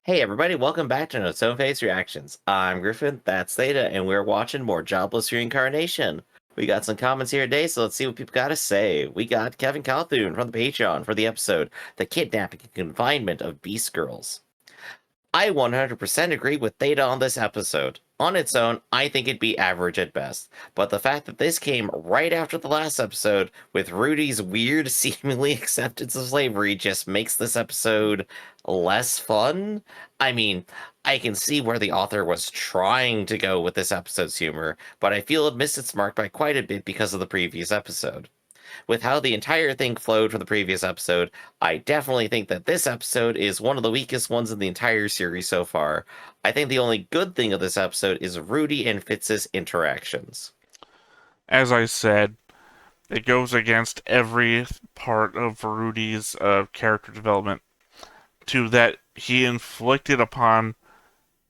Hey everybody, welcome back to No Stone Face Reactions. I'm Griffin, that's Theta, and we're watching more Jobless Reincarnation. We got some comments here today, so let's see what people got to say. We got Kevin Calhoun from the Patreon for the episode, The Kidnapping and Confinement of Beast Girls. I 100% agree with Theta on this episode. On its own, I think it'd be average at best, but the fact that this came right after the last episode, with Rudy's weird, seemingly acceptance of slavery, just makes this episode less fun. I mean, I can see where the author was trying to go with this episode's humor, but I feel it missed its mark by quite a bit because of the previous episode. With how the entire thing flowed from the previous episode, I definitely think that this episode is one of the weakest ones in the entire series so far. I think the only good thing of this episode is Rudy and Fitz's interactions. As I said, it goes against every part of Rudy's character development to that he inflicted upon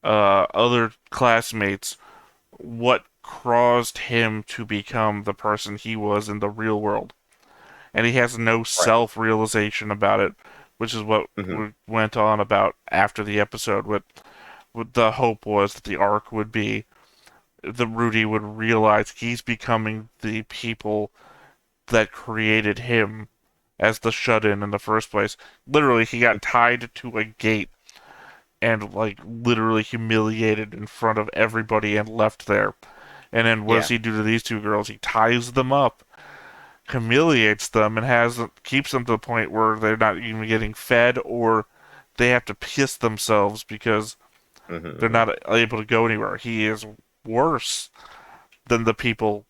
other classmates what caused him to become the person he was in the real world. And he has no Right. self-realization about it, which is what Hmm. went on about after the episode. What the hope was that the arc would be that Rudy would realize he's becoming the people that created him as the shut-in the first place. Literally, he got tied to a gate and like literally humiliated in front of everybody and left there. And then what does Yeah. he do to these two girls? He ties them up, humiliates them, and keeps them to the point where they're not even getting fed or they have to piss themselves because they're Hmm. not able to go anywhere. He is worse than the people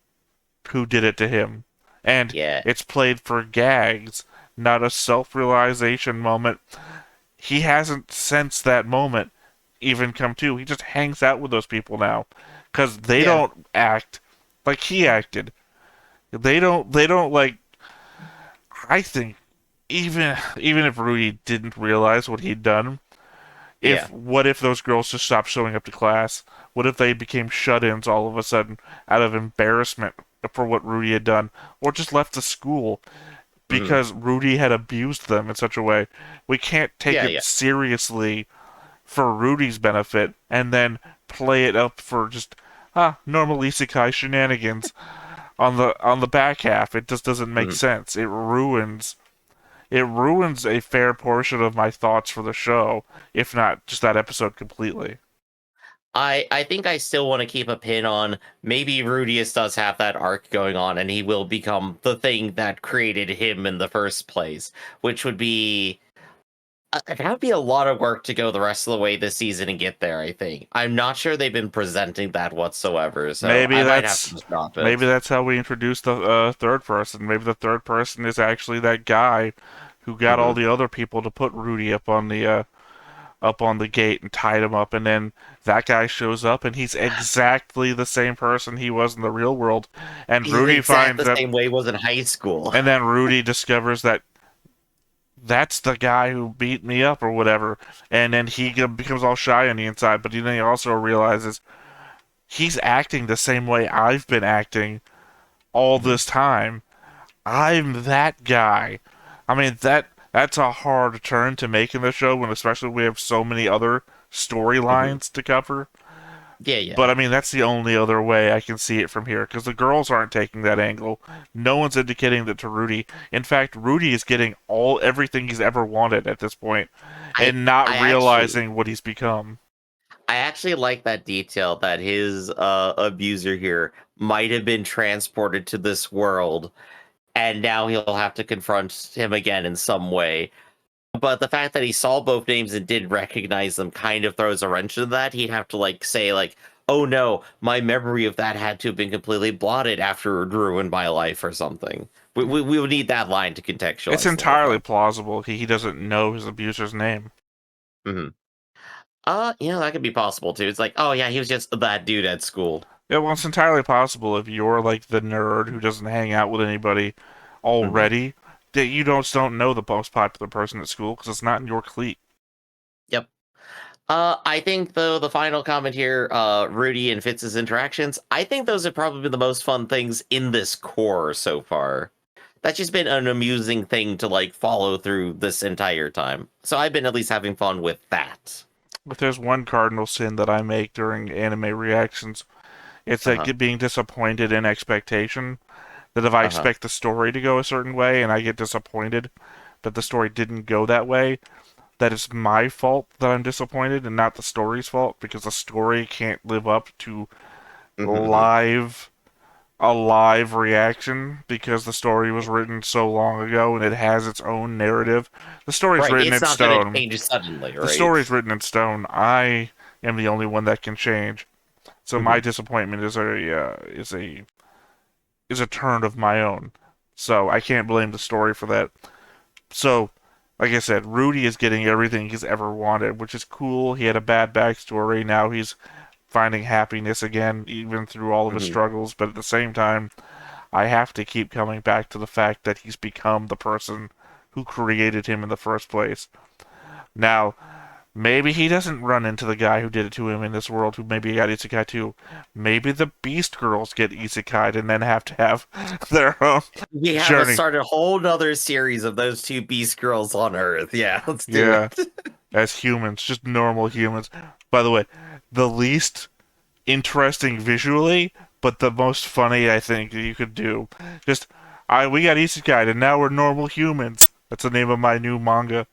who did it to him. And Yeah. it's played for gags, not a self realization moment. He hasn't, since that moment, even come to. He just hangs out with those people now. Because they Yeah. don't act like he acted. They don't like, I think, even if Rudy didn't realize what he'd done, Yeah. what if those girls just stopped showing up to class? What if they became shut-ins all of a sudden out of embarrassment for what Rudy had done, or just left the school Hmm. because Rudy had abused them in such a way? We can't take Yeah. it Yeah. seriously for Rudy's benefit and then play it up for just normal isekai shenanigans on the back half. It just doesn't make Hmm. sense. It ruins a fair portion of my thoughts for the show, if not just that episode completely. I think I still want to keep a pin on maybe Rudius does have that arc going on and he will become the thing that created him in the first place, which would be that would be a lot of work to go the rest of the way this season and get there, I think. I'm not sure they've been presenting that whatsoever, so Maybe I might have to that's just drop maybe it. that's how we introduce the third person. Maybe the third person is actually that guy who got all Hmm. the other people to put Rudy up on the gate and tied him up, and then that guy shows up and he's exactly the same person he was in the real world, and He's Rudy exact finds the that, same way he was in high school. and then Rudy discovers that that's the guy who beat me up or whatever, and then he becomes all shy on the inside, but then he also realizes he's acting the same way I've been acting all Hmm. this time. I'm that guy. I mean that's a hard turn to make in the show when especially we have so many other Hmm. storylines to cover. Yeah, yeah. But I mean that's the only other way I can see it from here because the girls aren't taking that angle. No one's indicating that to Rudy. In fact, Rudy is getting everything he's ever wanted at this point I and not I actually realizing what he's become. I actually like that detail that his abuser here might have been transported to this world and now he'll have to confront him again in some way. But the fact that he saw both names and did recognize them kind of throws a wrench into that. He'd have to like say like, "Oh no, my memory of that had to have been completely blotted after it ruined my life or something." We would need that line to It's contextualize the whole entirely thing. plausible he doesn't know his abuser's name. Hmm. That could be possible too. It's like, oh yeah, he was just that dude at school. Yeah, well, it's entirely possible if you're like the nerd who doesn't hang out with anybody Hmm. already that you don't know the most popular person at school because it's not in your clique. Yep. I think though the final comment here, Rudy and Fitz's interactions, I think those have probably been the most fun things in this core so far. That's just been an amusing thing to like follow through this entire time. So I've been at least having fun with that. If there's one cardinal sin that I make during anime reactions, it's that Uh-huh. being disappointed in expectation. That if I Uh-huh. expect the story to go a certain way and I get disappointed that the story didn't go that way, that it's my fault that I'm disappointed and not the story's fault because the story can't live up to Mm-hmm. live a live reaction because the story was written so long ago and it has its own narrative. The story's Right. written It's in not gonna stone. change suddenly, The right? story's written in stone. I am the only one that can change. So my Mm-hmm. disappointment is a turn of my own. So I can't blame the story for that. So, like I said, Rudy is getting everything he's ever wanted, which is cool. He had a bad backstory. Now he's finding happiness again, even through all of his Mm-hmm. struggles. But at the same time, I have to keep coming back to the fact that he's become the person who created him in the first place. Now, maybe he doesn't run into the guy who did it to him in this world who maybe got isekai too. Maybe the Beast Girls get isekai'd and then have to have their own We have a journey. start a whole nother series of those two beast girls on Earth. Yeah, let's do Yeah, it. as humans, just normal humans. By the way, the least interesting visually, but the most funny I think you could do. Just, we got isekai and now we're normal humans. That's the name of my new manga.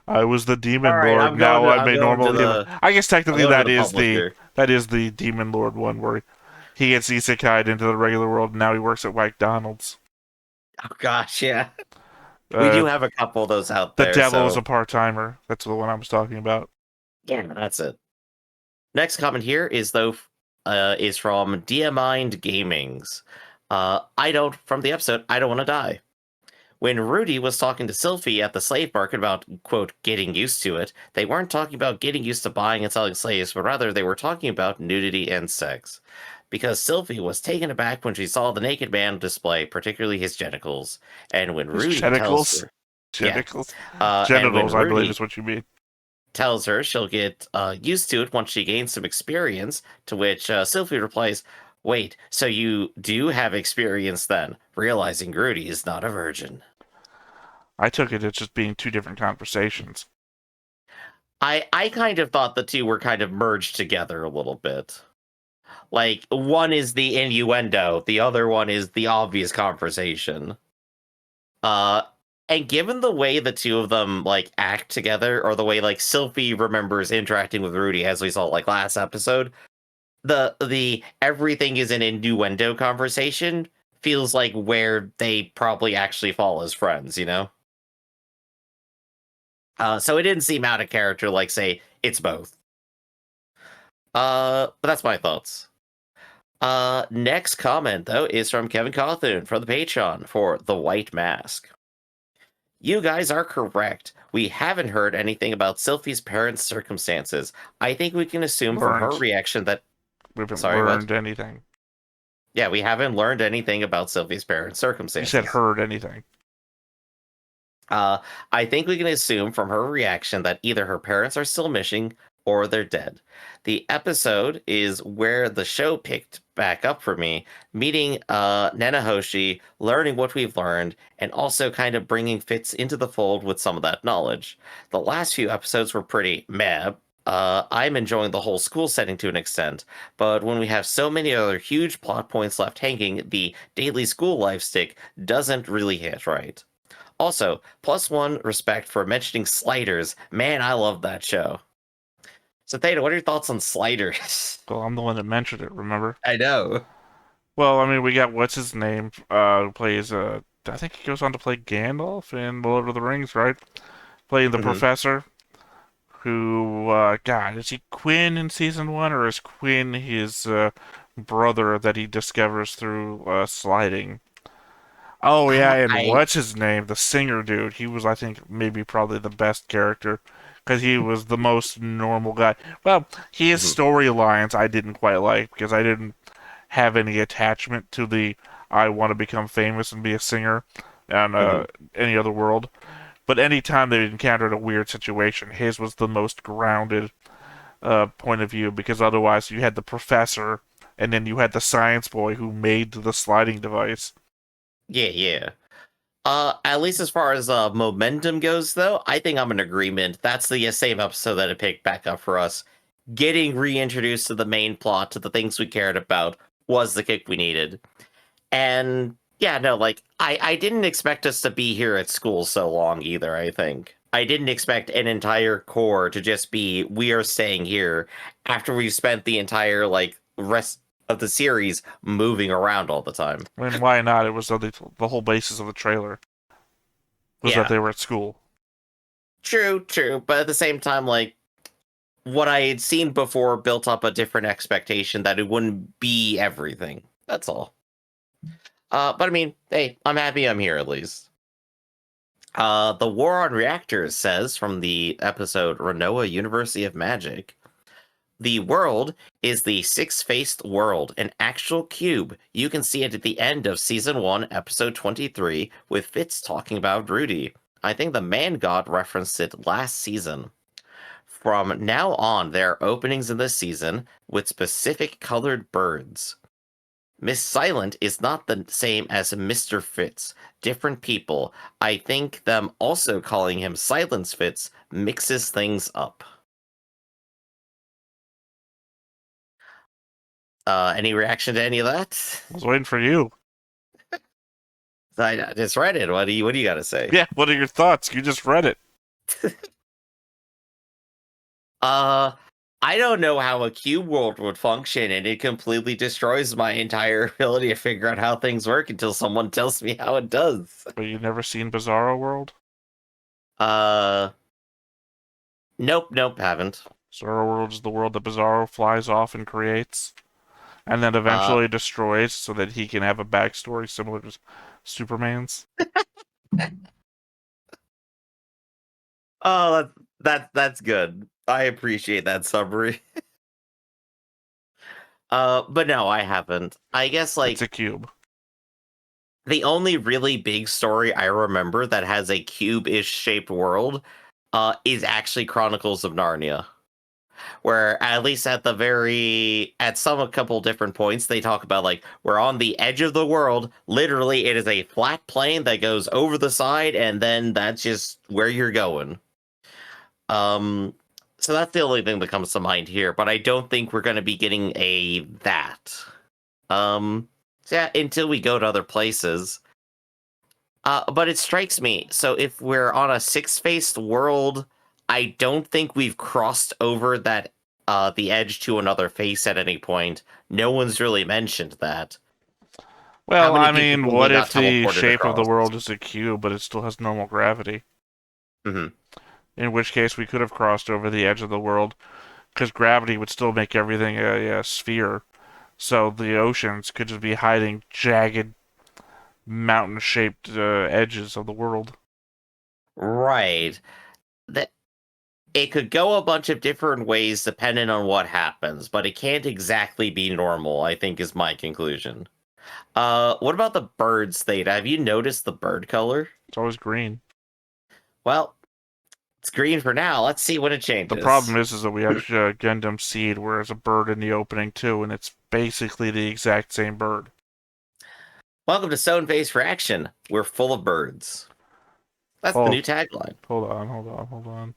I was the All demon right, lord. Now I'm I'm a going to normal human. the I guess I'm technically going to the publisher. that is the demon lord one where he gets isekai'd into the regular world and now he works at McDonald's. Oh gosh, yeah. We Uh, do have a couple of those out the there, devil is a so part timer. That's the one I was talking about. yeah, that's it. Next comment here is from Diamind Gamings. I don't from the episode I don't want to die. When Rudy was talking to Sylphie at the slave market about, quote, getting used to it, they weren't talking about getting used to buying and selling slaves, but rather they were talking about nudity and sex. Because Sylphie was taken aback when she saw the naked man display, particularly his genitals. And when His Rudy tells genitals. her, yeah, Genitals. and when Genitals, I believe Rudy is what you mean. tells her she'll get used to it once she gains some experience, to which Sylphie replies, wait, so you do have experience then, realizing Rudy is not a virgin. I took it as just being two different conversations. I kind of thought the two were kind of merged together a little bit. Like one is the innuendo, the other one is the obvious conversation. Uh and given the way the two of them like act together, or the way like Sylphie remembers interacting with Rudy as we saw like last episode, the everything is an innuendo conversation feels like where they probably actually fall as friends, you know? So it didn't seem out of character, like say it's both. But that's my thoughts. Next comment though is from Kevin Cawthon from the Patreon for The White Mask. You guys are correct. We haven't heard anything about Sylphie's parents' circumstances. I think we can assume from her Learned. reaction that. We haven't Sorry, what? learned anything. Yeah, we haven't learned anything about Sylphie's parents' You said circumstances. heard anything. Uh, I think we can assume from her reaction that either her parents are still missing or they're dead. The episode is where the show picked back up for me, meeting Nanahoshi, learning what we've learned, and also kind of bringing Fitz into the fold with some of that knowledge. The last few episodes were pretty meh. I'm enjoying the whole school setting to an extent, but when we have so many other huge plot points left hanging, the daily school life stick doesn't really hit right. Also, plus one respect for mentioning Sliders. Man, I love that show. So, Theta, what are your thoughts on Sliders? Well, I'm the one that mentioned it, remember? I know. Well, I mean, we got what's his name, who plays, I think he goes on to play Gandalf in The Lord of the Rings, right? Playing the Hmm. professor, who, God, is he Quinn in season one, or is Quinn his, brother that he discovers through, sliding? Oh yeah, and I. what's his name? The singer dude. He was, I think, maybe probably the best character because he was the most normal guy. Well, his Mhm, storylines I didn't quite like because I didn't have any attachment to the I want to become famous and be a singer on mhm. any other world. But anytime they encountered a weird situation, his was the most grounded point of view because otherwise you had the professor and then you had the science boy who made the sliding device. Yeah, yeah. At least as far as momentum goes, though, I think I'm in agreement. That's the same episode that it picked back up for us. Getting reintroduced to the main plot, to the things we cared about, was the kick we needed. And yeah, no, like I didn't expect us to be here at school so long either, I think. I didn't expect an entire core to just be we are staying here after we've spent the entire like rest of the series moving around all the time. I mean, why not? It was the whole basis of the trailer was that Yeah, they were at school. true, but at the same time, like what I had seen before built up a different expectation that it wouldn't be everything. That's all. But I mean, hey, I'm happy I'm here at least. The War on Reactors says from the episode Renoa University of Magic, the world is the six-faced world, an actual cube. You can see it at the end of Season 1, Episode 23, with Fitz talking about Rudy. I think the Man God referenced it last season. From now on, there are openings in this season with specific colored birds. Miss Silent is not the same as Mr. Fitz. Different people. I think them also calling him Silence Fitz mixes things up. Any reaction to any of that? I was waiting for you. I just read it. What do you got to say? Yeah, what are your thoughts? You just read it. Uh, I don't know how a cube world would function, and it completely destroys my entire ability to figure out how things work until someone tells me how it does. But you've never seen Bizarro World? Uh, nope, haven't. Bizarro World is the world that Bizarro flies off and creates, and then Uh, eventually destroys so that he can have a backstory similar to Superman's. oh, that's good. I appreciate that summary. But no, I haven't. I guess It's like a cube. the only really big story I remember that has a cube-ish shaped world, is actually Chronicles of Narnia, where at least at some a couple different points they talk about like we're on the edge of the world. Literally, it is a flat plane that goes over the side, and then that's just where you're going. Um, so that's the only thing that comes to mind here, but I don't think we're going to be getting a that. So yeah, until we go to other places. But it strikes me, so if we're on a six-faced world, I don't think we've crossed over that the edge to another face at any point. No one's really mentioned that. How Well, many I people mean, when we what got if the teleported shape of the across? world is a cube, but it still has normal gravity? Hmm. In which case, we could have crossed over the edge of the world, because gravity would still make everything a sphere. So the oceans could just be hiding jagged, mountain-shaped edges of the world. Right. That it could go a bunch of different ways depending on what happens, but it can't exactly be normal, I think is my conclusion. What about the birds theta? Have you noticed the bird color? It's always green. Well, it's green for now. Let's see when it The problem changes. is that we have Gundam Seed, where there's a bird in the opening too, and it's basically the exact same bird. Welcome to Stone Face Reaction. We're full of birds. That's the Hold, new tagline. hold on.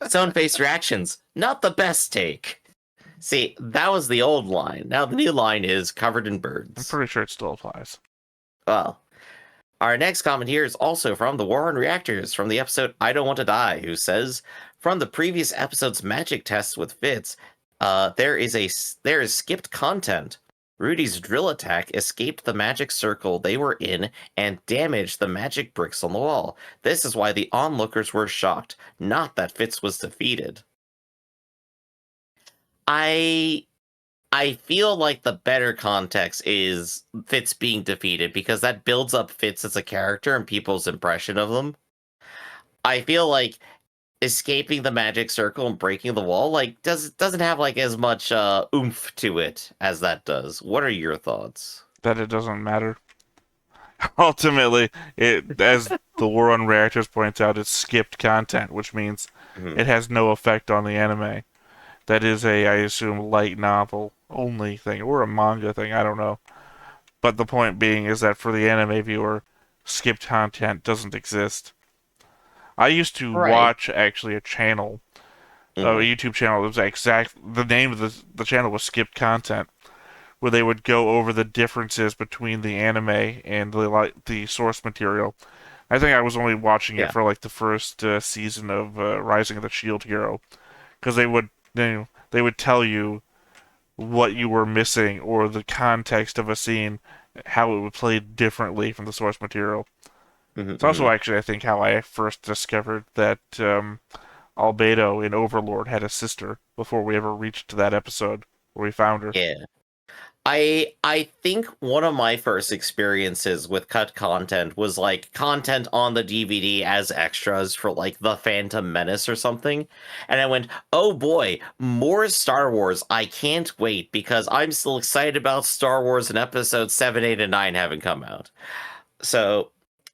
Stone Face Reactions. Not the best take. See, that was the old line. Now the new line is covered in I'm birds. pretty sure it still applies. Well, our next comment here is also from the War on Reactors from the episode I Don't Want to Die, who says, from the previous episode's magic tests with Fitz, there is skipped content. Rudy's drill attack escaped the magic circle they were in and damaged the magic bricks on the wall. This is why the onlookers were shocked, not that Fitz was defeated. I I feel like the better context is Fitz being defeated because that builds up Fitz as a character and people's impression of them. I feel like escaping the magic circle and breaking the wall like doesn't have like as much oomph to it as that does. What are your thoughts? That it doesn't matter. Ultimately, it as the War on Reactors points out, it's skipped content, which means Mhm. it has no effect on the anime. That is I assume, light novel only thing, or a manga thing, I don't know. But the point being is that for the anime viewer, skipped content doesn't exist. I used to Right. watch actually a channel, a Hmm. YouTube channel. It was the name of the channel was Skipped Content, where they would go over the differences between the anime and the source material. I think I was only watching it Yeah. for like the first season of Rising of the Shield Hero, because they would tell you what you were missing or the context of a scene, how it would play differently from the source material. Hmm. It's also Hmm. actually, I think, how I first discovered that Albedo in Overlord had a sister before we ever reached that episode where we found her. Yeah. I think one of my first experiences with cut content was like content on the DVD as extras for like The Phantom Menace or something. And I went, "Oh boy, more Star Wars. I can't wait because I'm still excited about Star Wars and episode 7, 8 and 9 haven't come out." So,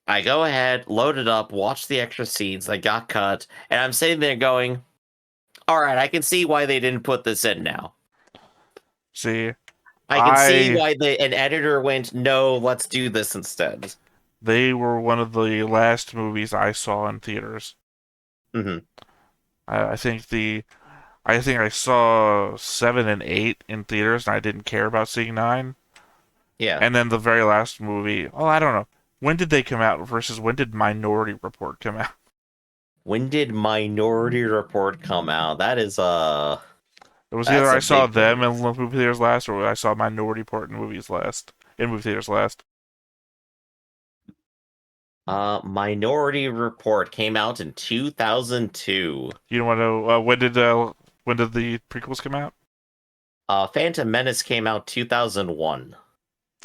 I go ahead, load it up, watch the extra scenes that got cut, and I'm sitting there going, "All right, I can see why they didn't put this in now." See, I can see I why an editor went, "No, let's do this instead." they were one of the last movies I saw in theaters. Hmm. I think I think I saw 7 and 8 in theaters, and I didn't care about seeing 9. Yeah. And then the very last movie, well, I don't know. When did they come out versus when did Minority Report come out? When did Minority Report come out? It was either That's I a saw big them one. in movie theaters last, or I saw Minority Report in movies last in movie theaters last. Minority Report came out in 2002. You don't want to know when did the prequels come out? Phantom Menace came out 2001.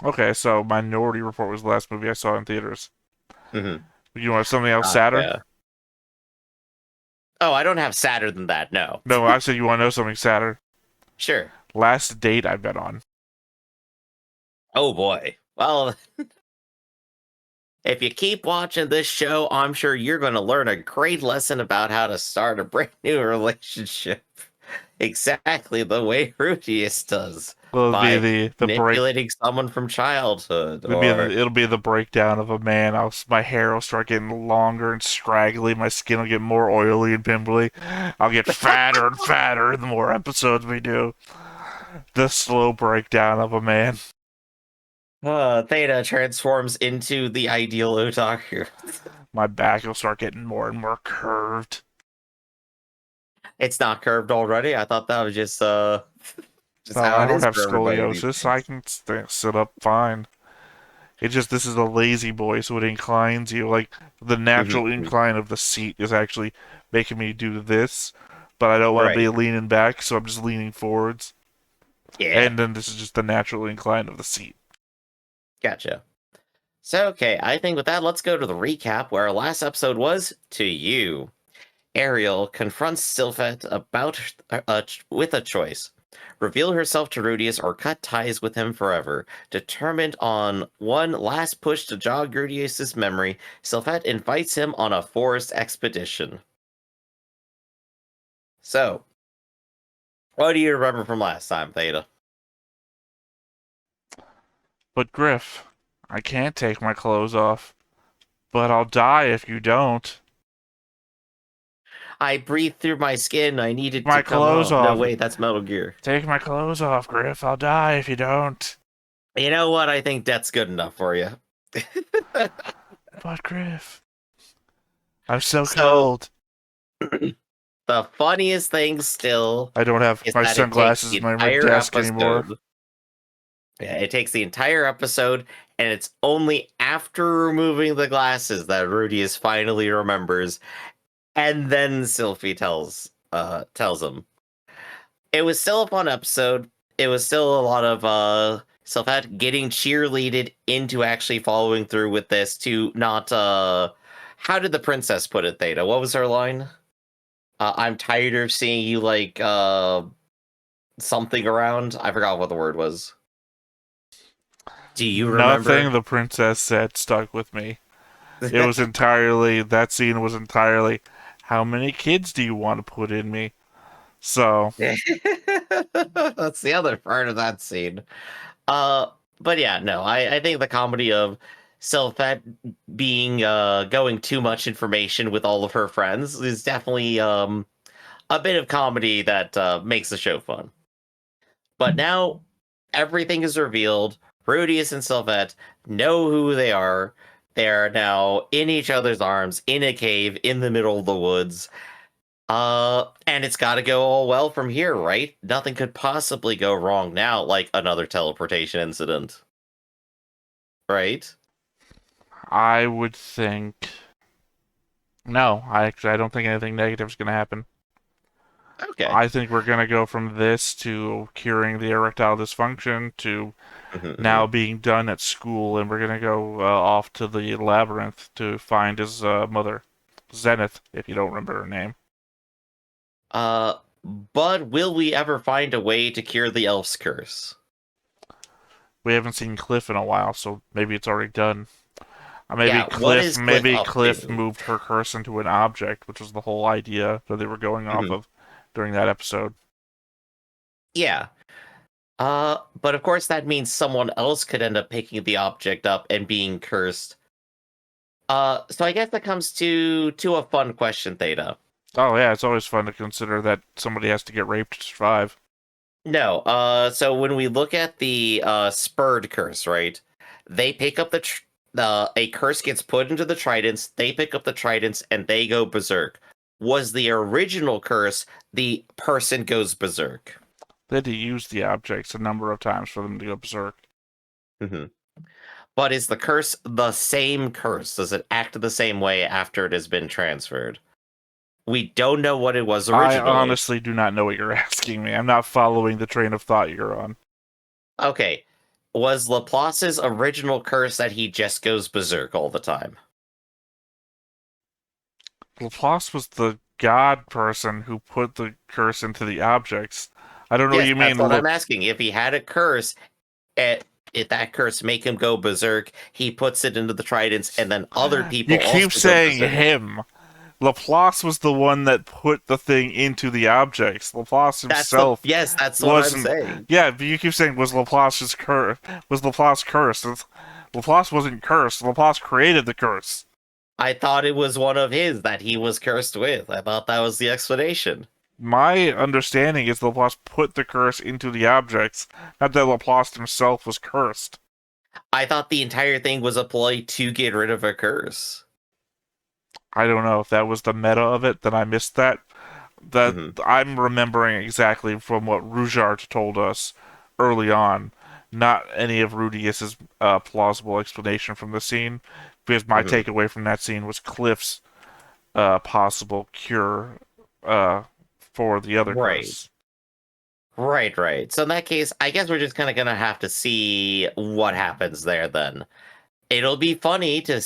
Okay, so Minority Report was the last movie I saw in theaters. Mm-hmm. You want something else sadder? Yeah. Oh, I don't have sadder than that. No. No, I said you want to know something sadder. Sure. Last date I've been on. Oh boy. Well, if you keep watching this show, I'm sure you're going to learn a great lesson about how to start a brand new relationship. Exactly the way rudeus does, Well, it'll be by the break. manipulating someone from childhood, or It'll be the breakdown of a man. My hair will start getting longer and straggly. My skin will get more oily and pimply. I'll get fatter and fatter the more episodes we do. The slow breakdown of a man. Theta transforms into the ideal otaku. My back will start getting more and more curved. It's not curved already. I thought that was just No, how I it don't is have for everybody these scoliosis. I days. can sit up fine. It just this is a lazy boy, so it inclines you. Like the Mhm, natural mhm. incline of the seat is actually making me do this, but I don't want to be Right. leaning back, so I'm just leaning forwards. Yeah. And then this is just the natural incline of the seat. Gotcha. So, okay, I think with that, let's go to the recap where our last episode was To You. Ariel confronts Sylphet with a choice. Reveal herself to Rudeus or cut ties with him forever. Determined on one last push to jog Rudeus's memory, Sylphet invites him on a forest expedition. So, what do you remember from last time, Theta? But Griff, I can't take my clothes off. But I'll die if you don't. I breathed through my skin. I needed to My come clothes off. No, off. wait, that's Metal Gear. Take my clothes off, Griff. I'll die if you don't. You know what? I think that's good enough for you. But Griff, I'm so So, cold. the funniest thing still I don't have is my that it takes the sunglasses on my entire desk anymore. episode. Yeah, it takes the entire episode, and it's only after removing the glasses that Rudeus finally remembers, and then Sylphie tells him. It was still a fun episode. It was still a lot of Sylphet getting cheerleaded into actually following through with this to not how did the princess put it, Theta? What was her line? I'm tired of seeing you like something around. I forgot what the word was. Do you Nothing remember? the princess said stuck with me. It was entirely, that scene was entirely, how many kids do you want to put in me? So, That's the other part of that scene. Uh, but yeah, no, I think the comedy of Sylphette being going too much information with all of her friends is definitely a bit of comedy that makes the show fun. But now everything is revealed. Rudeus and Sylphette know who they are. They're now in each other's arms in a cave in the middle of the woods. And it's got to go all well from here, right? Nothing could possibly go wrong now, like another teleportation incident, right? I would think no. I don't think anything negative is going to happen. Okay. I think we're going to go from this to curing the erectile dysfunction to now being done at school, and we're going to go off to the labyrinth to find his mother, Zenith, if you don't remember her name. Uh, but will we ever find a way to cure the elf's curse? We haven't seen Cliff in a while, so maybe it's already done. Yeah, what is Cliff Maybe up Cliff to? moved her curse into an object, which was the whole idea that they were going off of during that episode. Yeah. But of course that means someone else could end up picking the object up and being cursed. So I guess that comes to a fun question, Theta. Oh yeah, it's always fun to consider that somebody has to get raped to survive. No, so when we look at the spurred curse, right? They pick up a curse gets put into the tridents, they pick up the tridents, and they go berserk. Was the original curse the person goes berserk? They had to use the objects a number of times for them to go berserk. hmm But is the curse the same curse? Does it act the same way after it has been transferred? We don't know what it was I originally. honestly do not know what you're asking me. I'm not following the train of thought you're on. Okay. Was Laplace's original curse that he just goes berserk all the time? Laplace was the god person who put the curse into the objects. I don't know what Yes, you that's mean. what I'm asking. If he had a curse, eh, if that curse make him go berserk, he puts it into the tridents, and then other people You keep also go saying berserk. him. Laplace was the one that put the thing into the objects. Laplace himself That's what I'm wasn't. saying. Yeah, but you keep saying was Laplace's curse? Was Laplace cursed? Laplace wasn't cursed. Laplace created the curse. I thought it was one of his that he was cursed with. I thought that was the explanation. My understanding is Laplace put the curse into the objects, not that Laplace himself was cursed. I thought the entire thing was a ploy to get rid of a curse. I don't know if that was the meta of it, then I missed that. That hmm I'm remembering exactly from what Rougeart told us early on, not any of Rudeus's plausible explanation from the scene, because my hmm takeaway from that scene was Cliff's possible cure for the other Right. curse. Right. So in that case, I guess we're just kind of gonna have to see what happens there then. It'll be funny to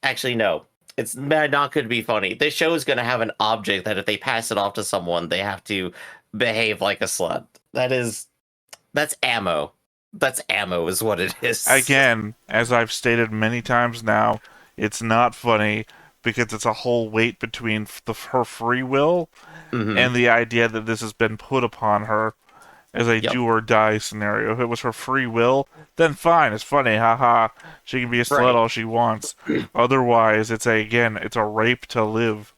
actually no. It's not going to be funny. This show is going to have an object that if they pass it off to someone, they have to behave like a slut. That's ammo. That's ammo is what it is. Again, as I've stated many times now, it's not funny because it's a whole weight between her free will hmm and the idea that this has been put upon her as a Yep. do or die scenario. If it was her free will, then fine, it's funny, haha. She can be a slut Right. all she wants. Otherwise, it's a rape to live.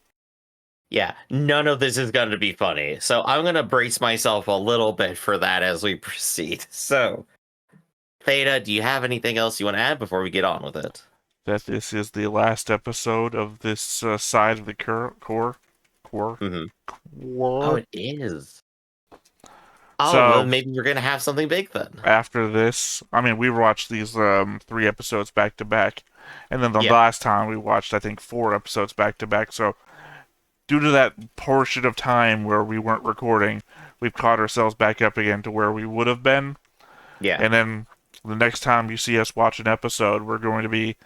Yeah. None of this is going to be funny. So I'm going to brace myself a little bit for that as we proceed. So, Theta, do you have anything else you want to add before we get on with it? That this is the last episode of this side of the core. hmm Oh, Core. it is. Oh, well, So maybe we're going to have something big then. after this, I mean, we watched these 3 episodes back to back, and then the Yeah. last time we watched, I think, 4 episodes back to back. So due to that portion of time where we weren't recording, we've caught ourselves back up again to where we would have been. Yeah. And then the next time you see us watch an episode, we're going to be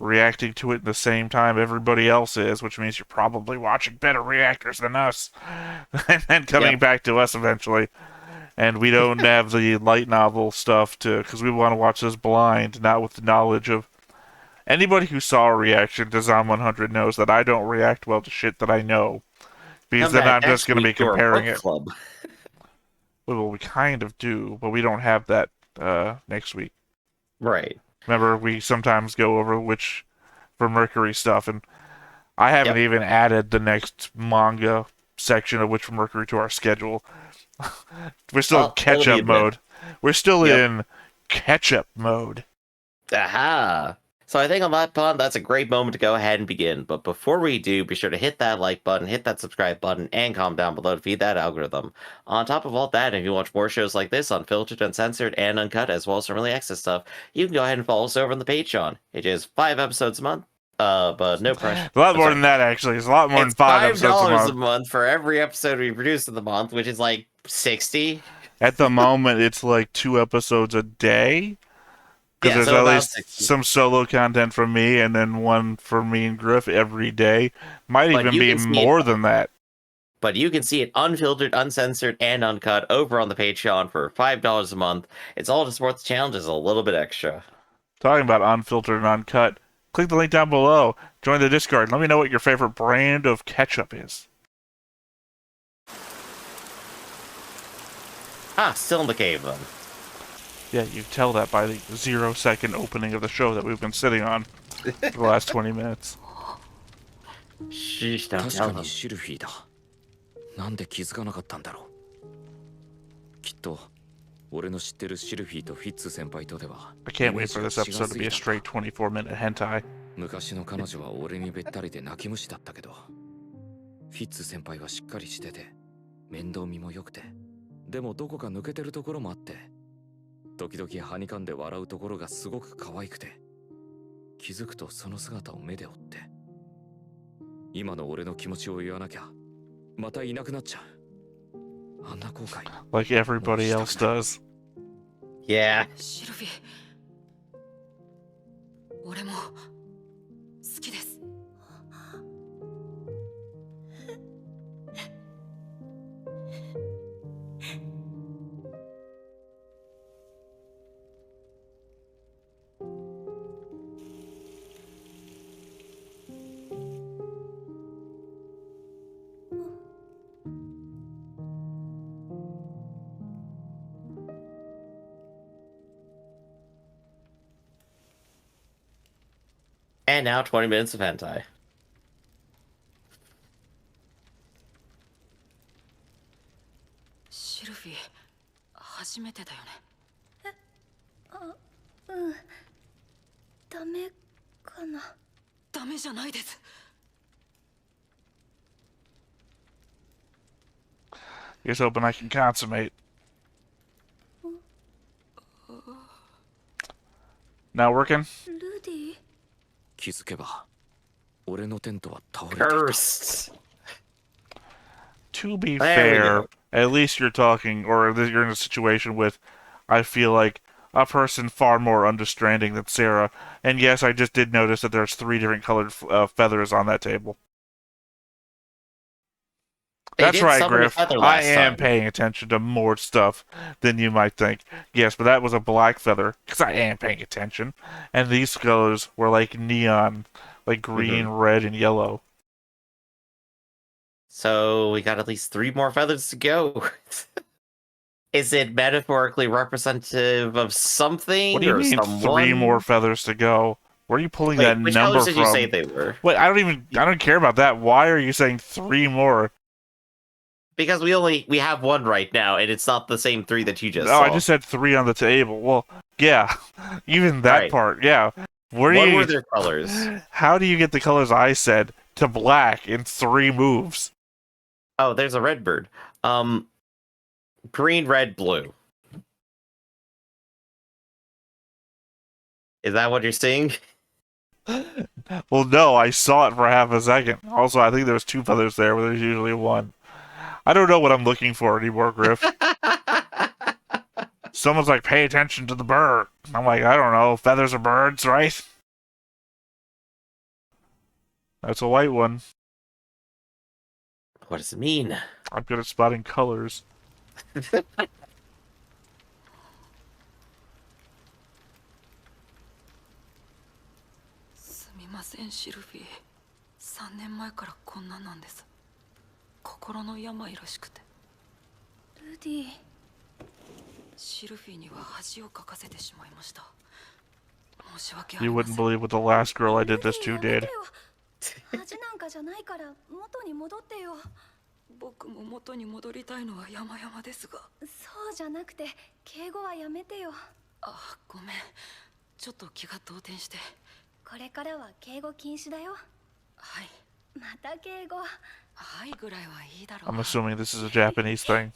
reacting to it at the same time everybody else is, which means you're probably watching better reactors than us, and then coming Yep. back to us eventually. And we don't have the light novel stuff because we want to watch this blind, not with the knowledge of anybody who saw a reaction to Zom 100 knows that I don't react well to shit that I know, because Come then back I'm just next going to week be to our comparing book it. club. Well, we kind of do, but we don't have that next week. Right. Remember, we sometimes go over which for Mercury stuff, and I haven't Yep. even added the next manga section of Witch from Mercury to our schedule. We're still in Well, it'll be catch-up a bit. mode. We're still Yep. in catch-up mode. Aha! So I think on that pun, that's a great moment to go ahead and begin. But before we do, be sure to hit that like button, hit that subscribe button, and comment down below to feed that algorithm. On top of all that, if you watch more shows like this, unfiltered, uncensored, and uncut, as well as some early access stuff, you can go ahead and follow us over on the Patreon. It is 5 episodes a month, but no pressure. A lot I'm more sorry. than that, actually. It's a lot more than It's 5 episodes a $5 a month. month for every episode we produce in the month, which is like 60. At the moment, it's like 2 episodes a day. Because Yeah, there's so at about least 60. some solo content from me and then one for me and Griff every day. Might But even you be can see it. more than that. But you can see it unfiltered, uncensored, and uncut over on the Patreon for $5 a month. It's all to support the channel, just a little bit extra. Talking about unfiltered and uncut, click the link down below. Join the Discord. Let me know what your favorite brand of ketchup is. Ah, still in the cave then. Yeah, you tell that by the 0-second opening of the show that we've been sitting on for the last 20 minutes. Sheesh, don't 確 tell かに them. シルフィーだ。なんで気づかなかったんだろう。きっと俺の知ってるシルフィーとフィッツ先輩とでは I can't wait for this episode to be a straight 24-minute hentai. 昔の彼女は俺にべったりで泣き虫だったけど、フィッツ先輩はしっかりしてて面倒見も良くて、でもどこか抜けてるところもあって、時々はにかんで笑うところがすごく可愛くて、気づくとその姿を目で追って、今の俺の気持ちを言わなきゃまたいなくなっちゃう。あんな後悔 Like everybody else does. Yeah. シルフィー、俺も好きです。And now 20 minutes of hentai. シルフィー、初めてだよね。うん。ダメかな。ダメじゃないです。Here's hoping I can consummate. Not working? ルディ。気づけば俺のテントは倒れていた。 Cursed. To be There we fair, go. at least you're talking, or you're in a situation with, I feel like, a person far more understanding than Sarah. And yes, I just did notice that there's 3 different colored feathers on that table. They That's did right, summon a Griff. feather I last am time. paying attention to more stuff than you might think. Yes, but that was a black feather, because I am paying attention. And these colors were like neon, like green, red, and yellow. So we got at least 3 more feathers to go. Is it metaphorically representative of something What do you or mean someone? 3 more feathers to go? Where are you pulling Wait, that which number colors did from? you say they were? Wait, I don't care about that. Why are you saying 3 more? Because we have 1 right now, and it's not the same 3 that you just No, saw. I just said 3 on the table. Well, yeah, even that Right. part, yeah. Where do What you? were their colors? How do you get the colors I said to black in 3 moves? Oh, there's a red bird. Green, red, blue. Is that what you're seeing? Well, no, I saw it for half a second. Also, I think there's 2 feathers there where there's usually 1. I don't know what I'm looking for anymore, Griff. Someone's like, pay attention to the bird. I'm like, I don't know. Feathers are birds, right? That's a white one. What does it mean? I'm good at spotting colors. すみません、シルフィー。3年前からこんななんです。心の病らしくて。ルディ。シルフィーには恥をかかせてしまいました。申し訳あり You ませ wouldn't ん。 believe what the last girl I did this ル to ディやめ did. てよ。恥なんかじゃないから元に戻ってよ。僕も元に戻りたいのは山々ですが。そうじゃなくて敬語はやめてよ。あ、ごめん。ちょっと気が動転して。これからは敬語禁止だよ。はい。また敬語。はいぐらいはいいだろう。 I'm assuming this is a Japanese thing.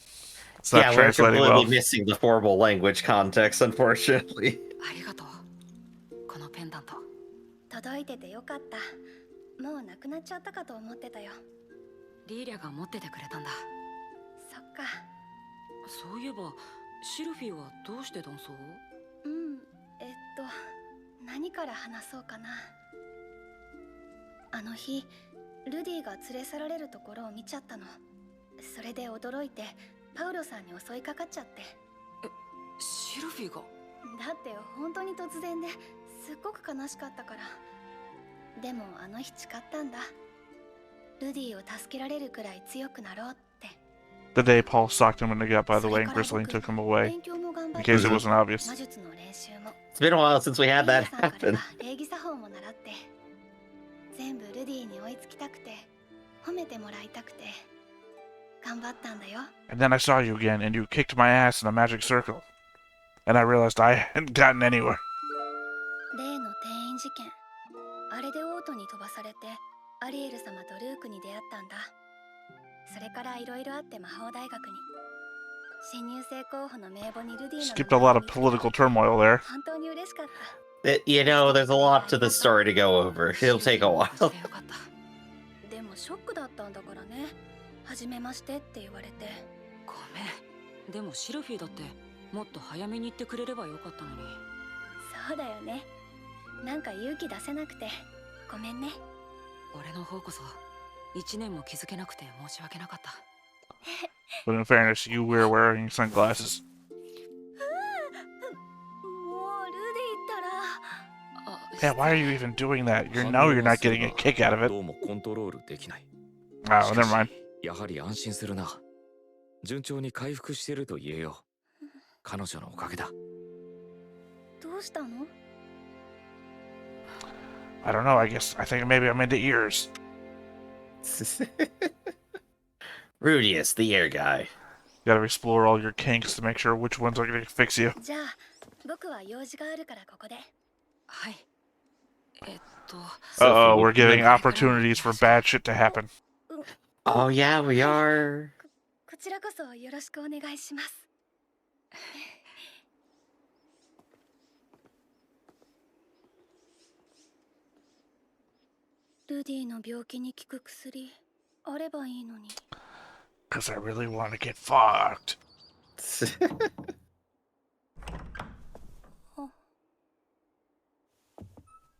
It's not Yeah, we're translating completely well. missing the formal language context, unfortunately. ありがとう。このペンダント。届いててよかった。もうなくなっちゃったかと思ってたよ。リーリャが持っててくれたんだ。そっか。そういえばシルフィーはどうして男装を？何から話そうかな。あの日ルディが連れ去られるところを見ちゃったの。それで驚いてパウロさんに襲いかかっちゃって。シルフィーが？だって本当に突然ですっごく悲しかったから。でもあの日誓ったんだ。ルディを助けられるくらい強くなろうって。 The day Paul socked him in the gut, by the way, and Grisling took him away, 勉強も頑張 in って case it wasn't obvious. 魔術の練習も It's been a while since we had リー that さんから happen. は礼儀作法も習って全部ルディに追いつきたくて褒めてもらいたくて頑張ったんだよ。 And then I saw you again, and you kicked my ass in a magic circle. And I realized I hadn't gotten anywhere. 例の転院事件、あれでオートに飛ばされてアリエル様とルークに出会ったんだ。それからいろいろあって魔法大学に新入生候補の名簿にルディの名前を見つけ Skipped a lot of political turmoil there. 本当に嬉しかった。 You know, there's a lot to the story to go over. It'll take a while. でもショックだったんだからね。初めましてって言われて。ごめん。でもシルフィーだってもっと早めに言ってくれればよかったのに。そうだよね。なんか勇気出せなくてごめんね。俺の方こそ1年も気づけなくて申し訳なかった。 But in fairness, you were wearing sunglasses. もうルディったら。 Yeah, why are you even doing that? You know you're not getting a kick out of it. どうもコントロールできない。 Oh, never mind. やはり安心するな。順調に回復してると言えよ。彼女のおかげだ。どうしたの？ I don't know, I think maybe I'm into ears. Rudeus, the air guy. You gotta explore all your kinks to make sure which ones are gonna fix you. じゃあ僕は用事があるからここで。はい。Uh-oh, we're giving opportunities for bad shit to happen. Oh, yeah, we are. こちらこそよろしくお願いします。ルディの病気に効く薬あればいいのに。 Cause I really want to get fucked.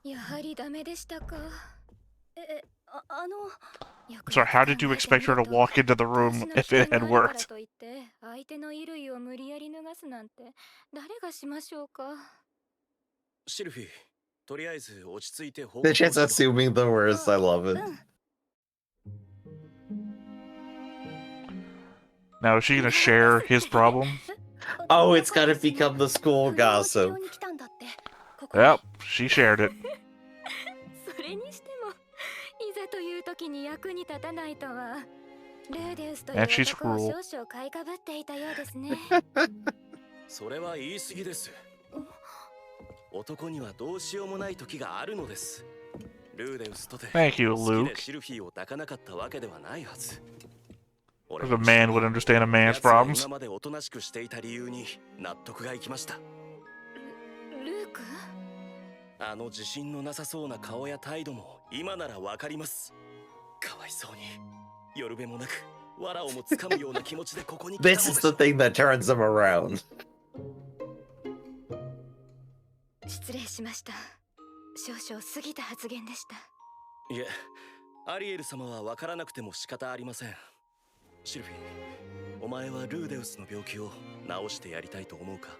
やはりダメでしたか。So how did you expect her to walk into the room if it had worked? 相手の衣類を無理やり脱がすなんて誰がしましょうか。シルフィー、とりあえず落ち着いて報 They're just assuming the worst. I love it. Now is she gonna share his problem? Oh, it's gotta become the school gossip. Yep, she shared it. それにしてもいざという時に役に立たないとは。ルーデウスという男を少々買いかぶっていたようですね。それは言い過ぎです。男にはどうしようもない時があるのです。ルーデウスとて Thank you, 好き Luke. でシルフィーを抱かなかったわけではないはず。 As a man would understand a man's problems. 今までおとなしくしていた理由に納得がいきました。ルーク？あの自信のなさそうな顔や態度も今ならわかります。かわいそうに夜べもなく藁をもつかむような気持ちでここに来たので This す。 is the thing that turns them around. 失礼しました。少々過ぎた発言でした。いえ、アリエル様はわからなくても仕方ありません。シルフィー、お前はルーデウスの病気を治してやりたいと思うか？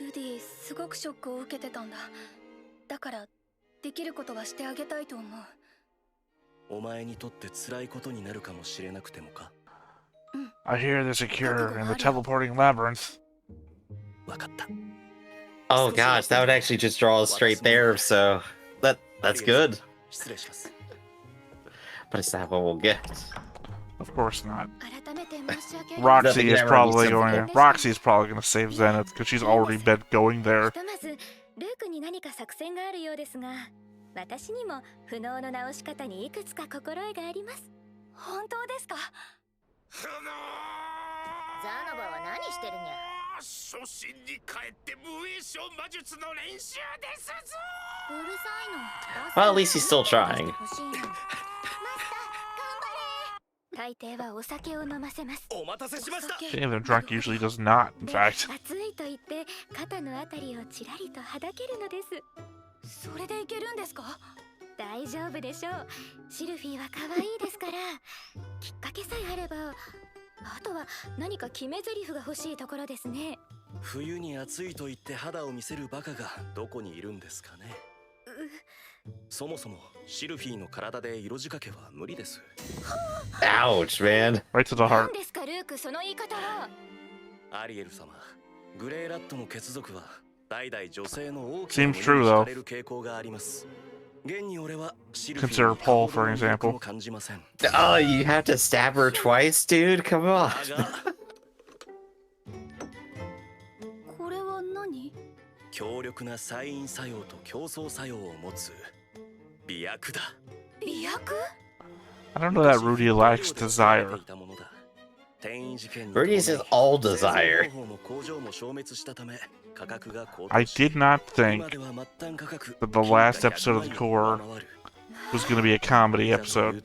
ルディ、すごくショックを受けてたんだ。だからできることはしてあげたいと思う。お前にとって辛いことになるかもしれなくてもか？ I hear there's a cure in the teleporting labyrinth. わ Oh gosh, that would actually just draw us straight there, so that's good. 失礼します。 But is that what we'll get? Of course not. 改めて申し訳ありません。 Roxy Nothing is ever probably be going. simple. Roxy is probably going to save Zenith because she's already been going ひ there. とまずルークに何か作戦があるようですが、私にも不能の直し方にいくつか心得があります。本当ですか？ザノバは何してるにゃ？初心に帰って無影小魔術の練習ですぞ。うるさいの。 Well, at least he's still trying. マスター、頑張れ。大抵はお酒を飲ませます。お待たせしました。 Damn, the drunk usually does not, in で fact. 暑いと言って肩のあたりをちらりとはだけるのです。それでいけるんですか？大丈夫でしょう。シルフィーは可愛いですから。きっかけさえあれば。あとは何か決め台詞が欲しいところですね。冬に暑いと言って肌を見せるバカがどこにいるんですかね。そもそもシルフィーの体で色仕掛けは無理です。 Ouch, man. Right to the 何 heart. ですかルーク、その言い方は。アリエル様、グレイラットの血族は代々女性の大き Seems な true, 胸に though. 惹かれる傾向があります。現に俺はシルフィ Consider ーに Paul, for 顔ほどの魅力 example. も感じません。 Oh, you have to stab her twice, dude? Come on. だがこれは何？強力なサイン作用と競争作用を持つ美薬だ。美薬？ I don't know that Rudy lacks desire. Rudy says all desire. I did not think that the last episode of the core was going to be a comedy episode.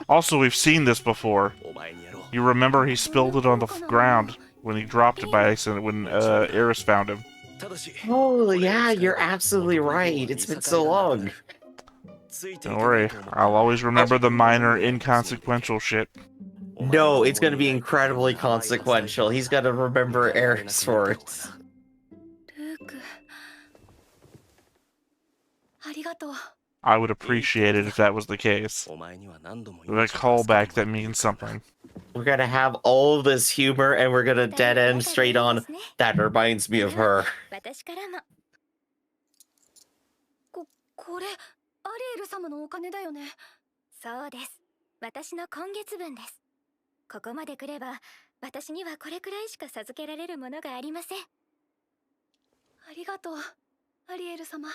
Also, we've seen this before. You remember he spilled it on the ground when he dropped it by accident when Eris found him. Oh, yeah, you're absolutely right. It's been so long. Don't worry, I'll always remember the minor, inconsequential shit. No, it's going to be incredibly consequential. He's got to remember Eric's for it. ルーク。ありがとう。 I would appreciate it if that was the case. With a callback that means something. We're going to have all this humor and we're going to dead end straight on. That reminds me of her. 私からも。これ、アリエル様のお金だよね。そうです。私の今月分です。ここまで来れば、私にはこれくらいしか授けられるものがありません。ありがとう、アリエル様。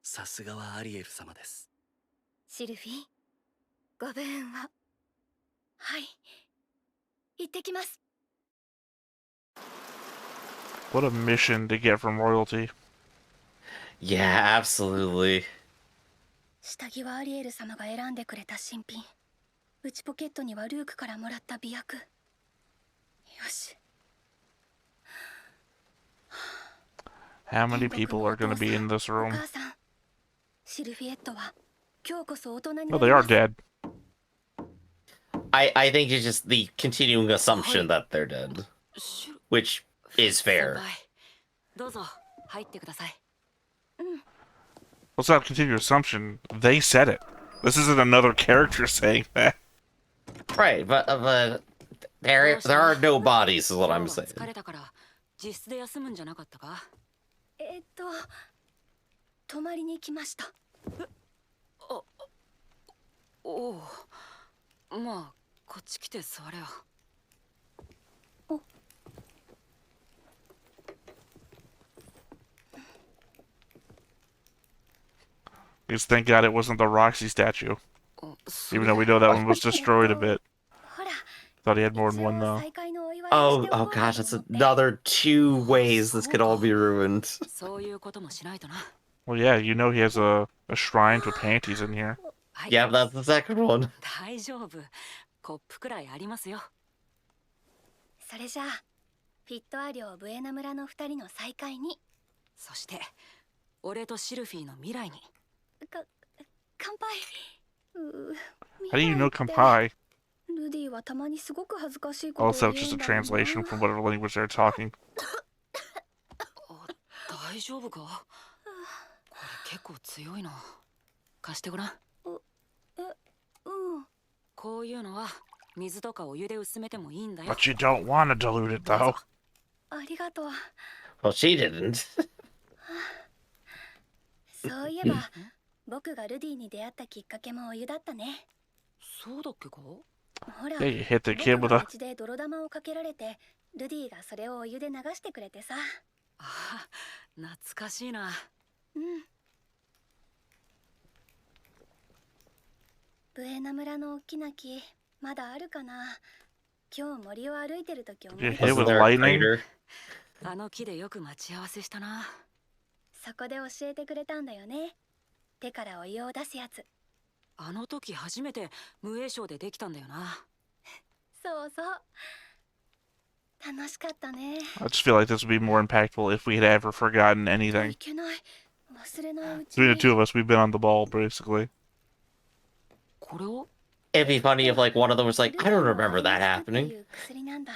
さすがはアリエル様です。シルフィー、ご武運を。はい、行ってきます。 What a mission to get from royalty. Yeah, absolutely. 下着はアリエル様が選んでくれた新品。内ポケットにはルークからもらった美薬。よし。 How many people are going to be in this お room? 母さん、シルフィエットは今日こそ大人に Oh, な they り are ます。 dead. I think it's just the continuing assumption that they're dead. Which is fair. どうぞ入ってください。 Let's not continue assumption. They said it. This isn't another character saying that. Right, but there are no bodies, is what I'm saying. 疲れたから自室で休むんじゃなかったか？泊まりに来ました。おお、まあこっち来て座れよ。 Just thank God it wasn't the Roxy statue. Even though we know that one was destroyed a bit. ほら、 Thought he had more than one though. 再会のお祝いを Oh, しておこ oh うと gosh, that's 思って。 another 2 ways this could all be ruined. そういうこともしないとな。 Well, yeah, you know he has a shrine to panties in here. はい、 Yeah, that's the second one. 大丈夫。コップくらいありますよ。それじゃあ、フィットア領ブエナ村の2人の再会に。そして俺とシルフィーの未来に。乾杯。 How do you know Kampai? ルディはたまにすごく恥ずかしいことを言 Also, うん just a だよな。 translation from whatever language they're talking. 大丈夫か？これ結構強いな。貸してごらん。うん。こういうのは水とかお湯で薄めてもいいんだよ。 But you don't want to dilute it, though. ありがとう。 Well, she didn't. そういえば僕がルディに出会ったきっかけもお湯だったね。そうだっけか。ほら、 Yeah, you hit the kid 僕 with が a. 道で泥玉をかけられて、ルディがそれをお湯で流してくれてさ。ああ、懐かしいな。うん。ブエナ村の大きな木、まだあるかな。今日森を歩いてる時思い You 出 hit し it with た。 lightning. Crater. あの木でよく待ち合わせしたな。そこで教えてくれたんだよね。手からお湯を出すやつ。あの時初めて無栄賞でできたんだよな。そうそう。楽しかったね。 I just feel like this would be more impactful if we had ever forgotten い anything. けない。忘れないうち Between に。 the two of us, we've been on the ball, basically. これを It'd be funny if like one of them was like, I don't ルディ remember の that アイスって happening. いう薬なんだ。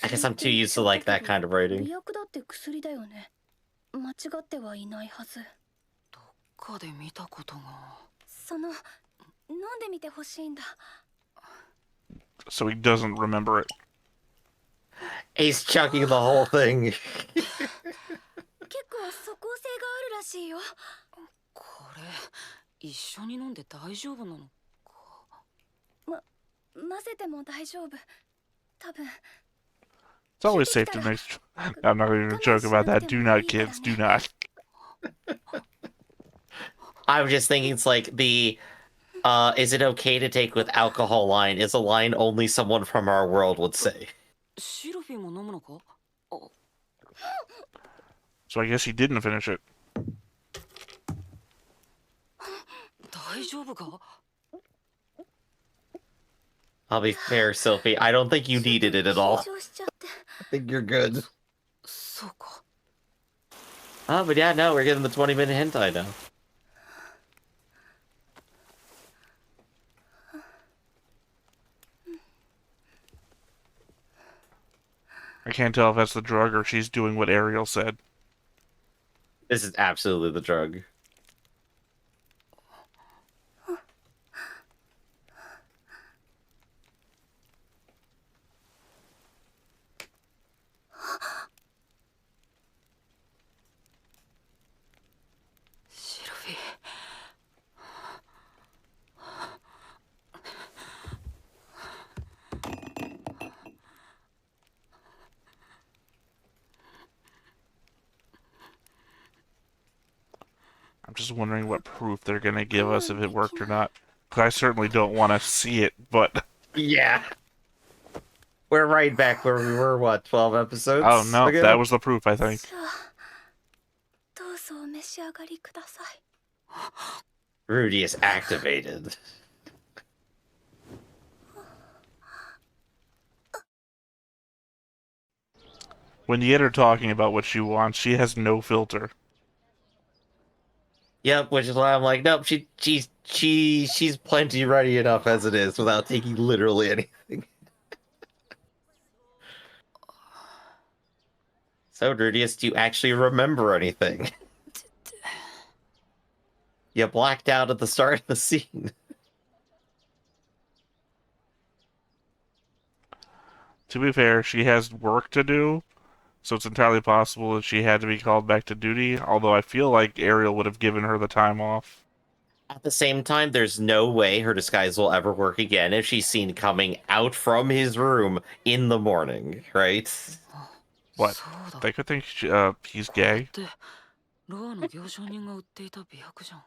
I guess I'm too used to like that kind of 薬 writing. 薬だって薬だよね。間違ってはいないはず。どっかで見たことが。その飲んでみてほしいんだ。 So he doesn't remember it. He's chugging the whole thing. 結構即効性があるらしいよ。これ一緒に飲んで大丈夫なのか。混ぜても大丈夫。多分。 It's always safe to make. I'm not even gonna joke about that. Do not, kids. Do not. I was just thinking it's like the is it okay to take with alcohol line is a line only someone from our world would say. シルフィーも飲むのか。 So I guess he didn't finish it. 大丈夫か。 I'll be fair, Sophie. I don't think you needed it at all. 緊張しちゃって。 I think you're good. そうか。 Oh, but yeah, no, we're getting the 20-minute hentai now. I can't tell if that's the drug or she's doing what Ariel said. This is absolutely the drug. I'm just wondering what proof they're gonna give us if it worked or not. 'Cause I certainly don't want to see it, but... Yeah. We're right back where we were, what, 12 episodes? Oh no, ago? that was the proof, I think. さあ、どうぞお召し上がりください。 Rudy is activated. When you get her talking about what she wants, she has no filter. Yep, which is why I'm like, nope, she's plenty ready enough as it is without taking literally anything. So, Rudeus, do you actually remember anything? You blacked out at the start of the scene. To be fair, she has work to do, so it's entirely possible that she had to be called back to duty, although I feel like Ariel would have given her the time off. At the same time, there's no way her disguise will ever work again if she's seen coming out from his room in the morning, right? What? そうだ。 They could think he's gay. で、ロアの行商人が売っていた美白じゃん。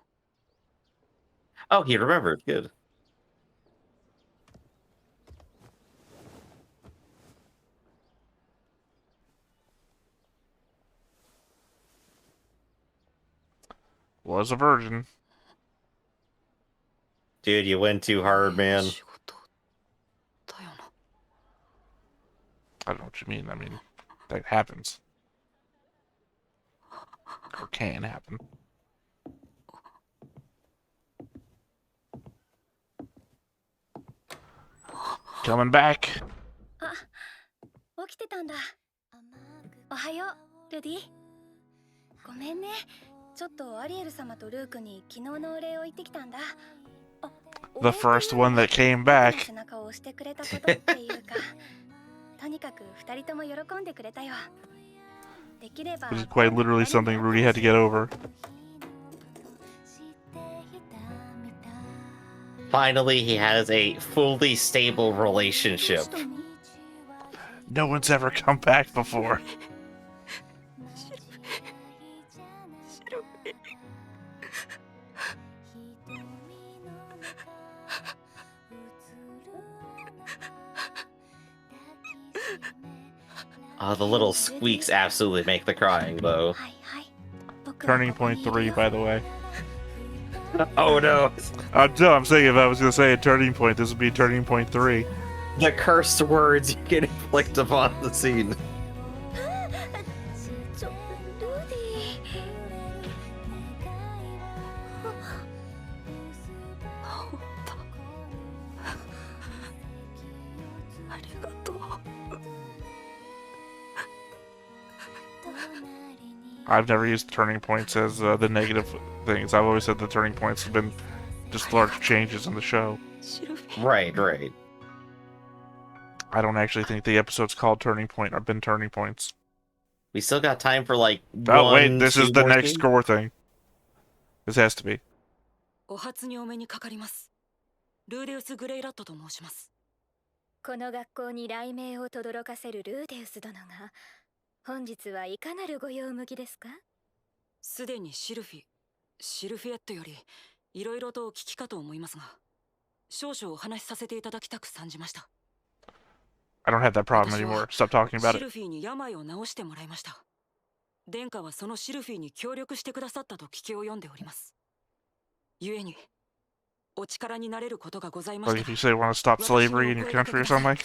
Oh, he remembered. Good. Was a virgin. Dude, you went too hard, man. 仕事だよな。 I don't know what you mean. I mean, that happens. Or can happen. Coming back. 起きてたんだ。おはよう、ルディ。ごめんね。ちょっとアリエル様とルークに昨日のお礼を言ってきたんだ。the first one that came back. 背中を押してくれたことっていうか、とにかく二人とも喜んでくれたよ。できれば Which is quite literally something Rudy had to get over. Finally, he has a fully stable relationship. No one's ever come back before. Oh, the little squeaks absolutely make the crying, though. Turning point 3, by the way. Oh no! No, I'm saying if I was going to say a turning point, this would be turning point 3. The cursed words you can inflict upon the scene. I've never used turning points as the negative things. I've always said the turning points have been just large changes in the show. Right, right. I don't actually think the episode's called Turning Point. I've been turning points. We still got time for like Oh, one, wait, this is the more next scene? score thing. This has to be. お初にお目にかかります。ルーデウス・グレイラットと申します。この学校に雷鳴を轟かせるルーデウス殿が、本日はいかなるご用向きですか？すでにシルフィエットよりいろいろとお聞きかと思いますが、少々お話しさせていただきたく参じました。I don't have that problem anymore. Stop talking about シル it. フィに病を治してもらいました。殿下はそのシルフィに協力してくださったと聞き及んでおります。故にお力になれることがございまし Like た if you say you want to stop slavery in your country or something.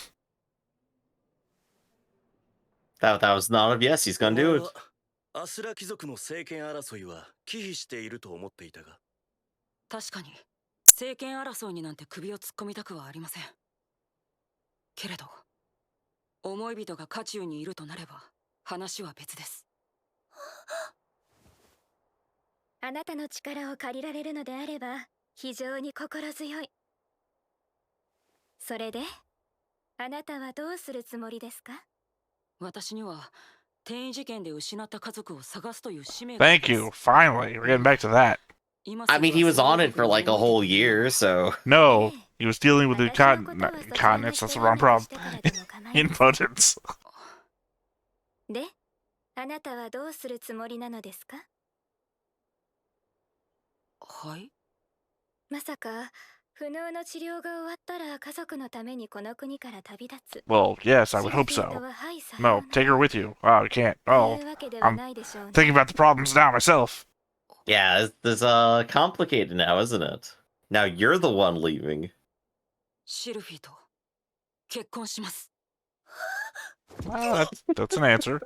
That was not a yes, he's gonna do it. アスラ貴族の政権争いは忌避していると思っていたが。確かに政権争いになんて首を突っ込みたくはありません。けれど思い人が渦中にいるとなれば話は別です。あなたの力を借りられるのであれば非常に心強い。それであなたはどうするつもりですか？私には転移事件で失った家族を探すという使命が。 Thank you. Finally, we're getting back to that. I mean, he was on it for like a whole year, so... No, he was dealing with the incontinence. That's the wrong problem. Impotence. で、あなたはどうするつもりなのですか？はい。まさか不能の治療が終わったら家族のためにこの国から旅立つ。 Well, yes, I would hope so. No, take her with you. Oh, I can't. Oh, I'm thinking about the problems now myself. Yeah, this complicated now, isn't it? Now you're the one leaving. シルフィと結婚します。 Well, that's an answer.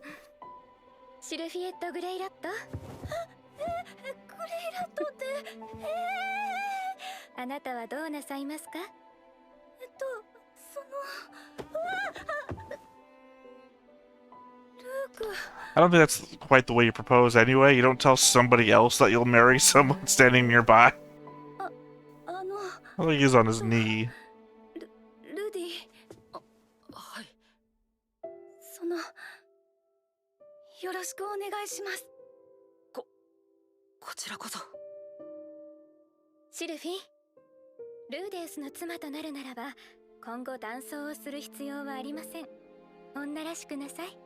シルフィエット・グレイラット？グレイラットって、あなたはどうなさいますか？I don't think that's quite the way you propose anyway. You don't tell somebody else that you'll marry someone standing nearby. I think he's on his knee. ルディ。はい。その、よろしくお願いします。こちらこそ。シルフィ、ルーデウスの妻となるならば、今後男装をする必要はありません。女らしくなさい。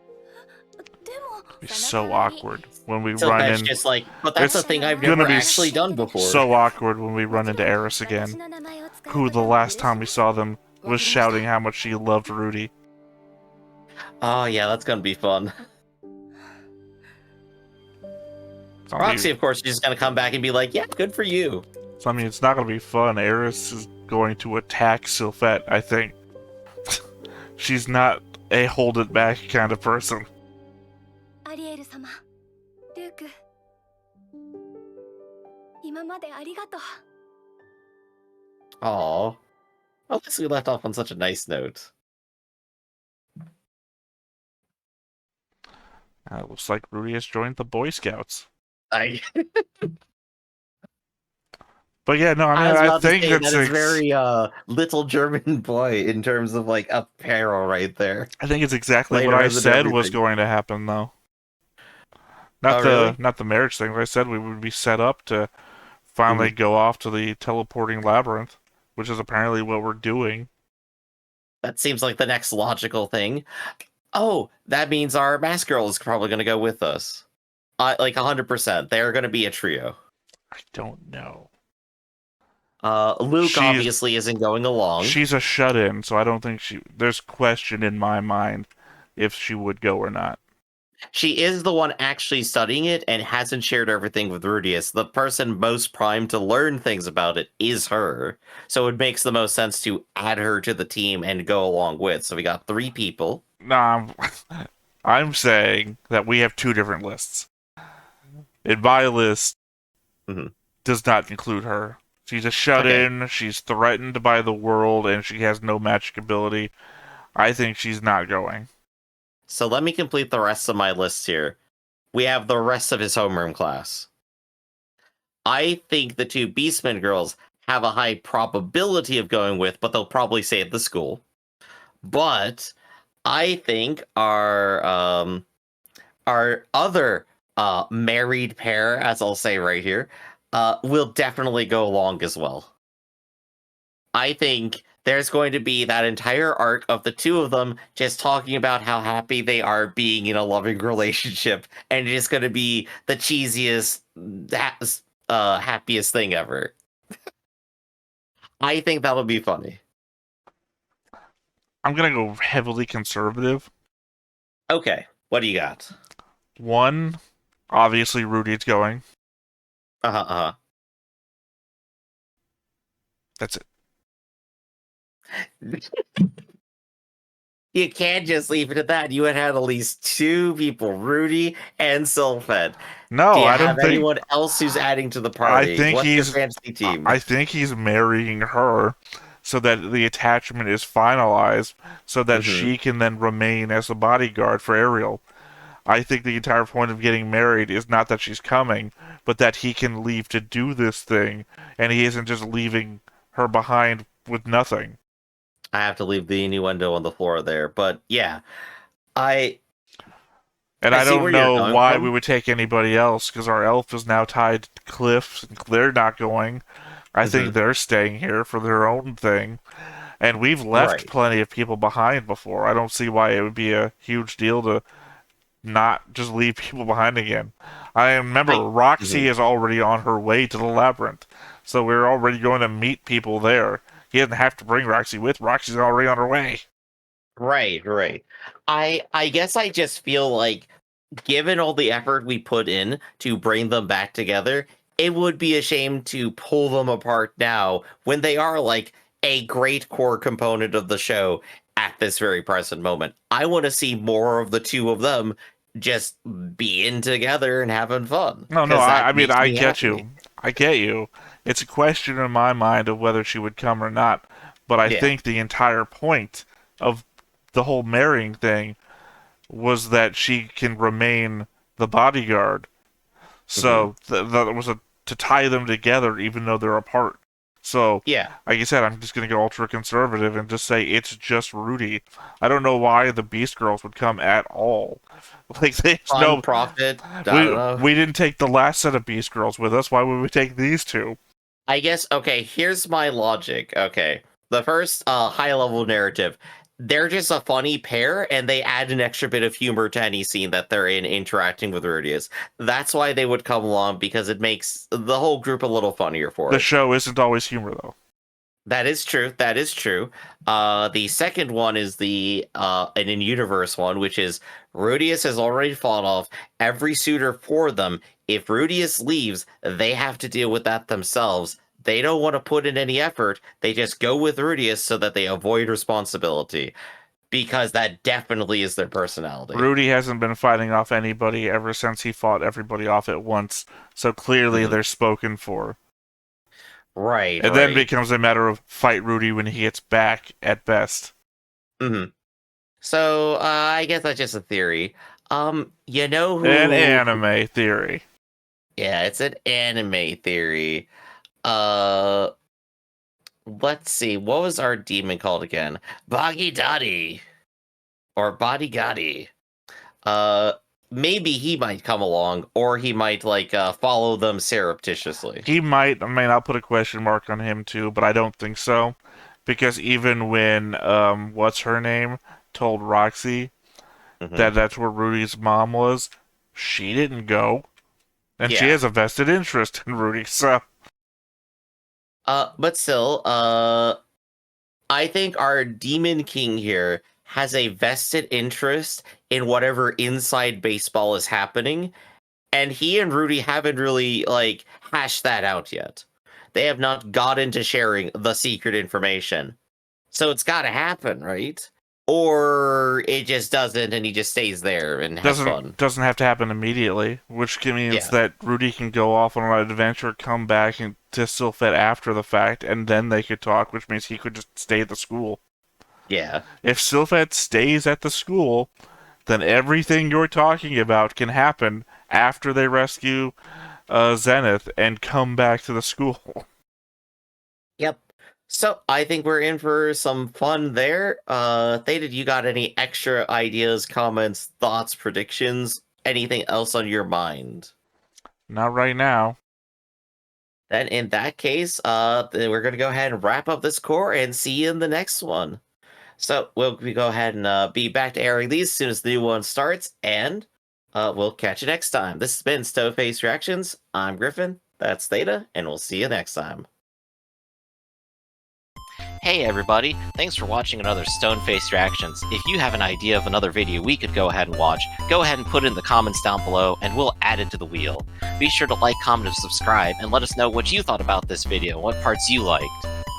It's so awkward when we So run that's in. just like, but that's It's a thing I've gonna never be actually done before. So awkward when we run into Eris again, who the last time we saw them was shouting how much she loved Rudy. Oh yeah, that's gonna be fun. Roxy, of course, she's just gonna come back and be like, yeah, good for you. So, I mean, it's not gonna be fun. Eris is going to attack Sylphette, I think. She's not a hold it back kind of person. アリエル様、ルーク、今までありがとう。 Aw. At least we left off on such a nice note. Looks like Rudy has joined the Boy Scouts. I... But yeah, no, I I was mean, I about to think say it's that is very little German boy in terms of like apparel right there. I think it's exactly what Later I has it said was everything. going to happen, though. Oh really? Not the marriage thing, but I said we would be set up to Mhm. finally go off to the teleporting labyrinth, which is apparently what we're doing. That seems like the next logical thing. Oh, that means our mask girl is probably going to go with us. Like 100%. They're going to be a trio. I don't know. Luke She's obviously isn't going along. she's a shut-in, so I don't think there's question in my mind if she would go or not. She is the one actually studying it and hasn't shared everything with Rudeus. The person most primed to learn things about it is her. So it makes the most sense to add her to the team and go along with. So we got 3 people. Nah, I'm saying that we have 2 different lists. In my list, Mhm. does not include her. She's a Okay. shut-in, she's threatened by the world, and she has no magic ability. I think she's not going. So let me complete the rest of my list here. We have the rest of his homeroom class. I think the 2 Beastmen girls have a high probability of going with, but they'll probably save the school. But I think our other married pair, as I'll say right here, will definitely go along as well. I think there's going to be that entire arc of the 2 of them just talking about how happy they are being in a loving relationship, and it's going to be the cheesiest, happiest thing ever. I think that'll be funny. I'm gonna go heavily conservative. Okay, what do you got? 1, obviously Rudy's going. Uh-huh. That's it. You can't just leave it at that. You had at least 2 people, Rudy and Sylphed. No, Do you I have don't think. anyone else who's adding to the I party? think What's your he's. fantasy team? I think he's marrying her, so that the attachment is finalized, so that Mhm. she can then remain as the bodyguard for Ariel. I think the entire point of getting married is not that she's coming, but that he can leave to do this thing, and he isn't just leaving her behind with nothing. I have to leave the innuendo on the floor there, but yeah, I And I I see don't where you're know going why we from. would take anybody else, because our elf is now tied to cliffs, and they're not going. I think Mhm. they're staying here for their own thing. And we've left Right. plenty of people behind before. I don't see why it would be a huge deal to not just leave people behind again. I remember Roxy Mhm. is already on her way to the labyrinth, so we're already going to meet people there. He doesn't have to bring Roxy with. Roxy's already on her way. Right. I guess I just feel like given all the effort we put in to bring them back together, it would be a shame to pull them apart now when they are like a great core component of the show at this very present moment. I want to see more of the 2 of them just being together and having fun No, because that I mean, makes I me get happy. you. I get you. It's a question in my mind of whether she would come or not. But I Yeah. think the entire point of the whole marrying thing was that she can remain the bodyguard. Hmm. So that was to tie them together, even though they're apart. So, Yeah. like I said, I'm just gonna go ultra conservative and just say it's just Rudy. I don't know why the Beast Girls would come at all. Like, there's Fun no. profit. I don't We know. we didn't take the last set of Beast Girls with us. Why would we take these 2? I guess, okay, here's my logic. Okay. The first high level narrative. They're just a funny pair, and they add an extra bit of humor to any scene that they're in interacting with Rudeus. That's why they would come along, because it makes the whole group a little funnier for The it. show isn't always humor, though. That is true. That is true. The second one is the an in-universe one, which is Rudeus has already fought off every suitor for them. If Rudeus leaves, they have to deal with that themselves. They don't want to put in any effort. They just go with Rudeus so that they avoid responsibility, because that definitely is their personality. Rudy hasn't been fighting off anybody ever since he fought everybody off at once, so clearly Mhm. they're spoken for. Right, And then it right. becomes a matter of fight Rudy when he gets back at best. Hmm. So I guess that's just a theory. You know An who? anime theory. Yeah, it's an anime theory. let's see. What was our demon called again? Bagidadi. Or Bodigadi. Maybe he might come along, or he might, like, follow them surreptitiously. He might. I mean, I'll put a question mark on him too, but I don't think so. Because even when, what's her name, told Roxy that that's where Rudy's mom was, she didn't go. And she has a vested interest in Rudy, so... But still, I think our Demon King here has a vested interest in whatever inside baseball is happening, and he and Rudy haven't really, like, hashed that out yet. They have not got into sharing the secret information. So it's gotta happen, right? Or it just doesn't, and he just stays there and has fun. Doesn't have to happen immediately, which means that Rudy can go off on an adventure, come back and to Sylphet after the fact, and then they could talk, which means he could just stay at the school. Yeah. If Sylphet stays at the school, then everything you're talking about can happen after they rescue Zenith and come back to the school. Yep. So I think we're in for some fun there. Theta, you got any extra ideas, comments, thoughts, predictions, anything else on your mind? Not right now. Then in that case, we're going to go ahead and wrap up this core and see you in the next one. So we'll go ahead and be back to airing these as soon as the new one starts, and we'll catch you next time. This has been Stoneface Reactions. I'm Griffin, that's Theta, and we'll see you next time. Hey everybody, thanks for watching another Stoneface Reactions. If you have an idea of another video we could go ahead and watch, go ahead and put it in the comments down below and we'll add it to the wheel. Be sure to like, comment, and subscribe, and let us know what you thought about this video and what parts you liked.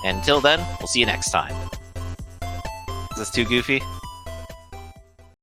And until then, we'll see you next time. Is this too goofy?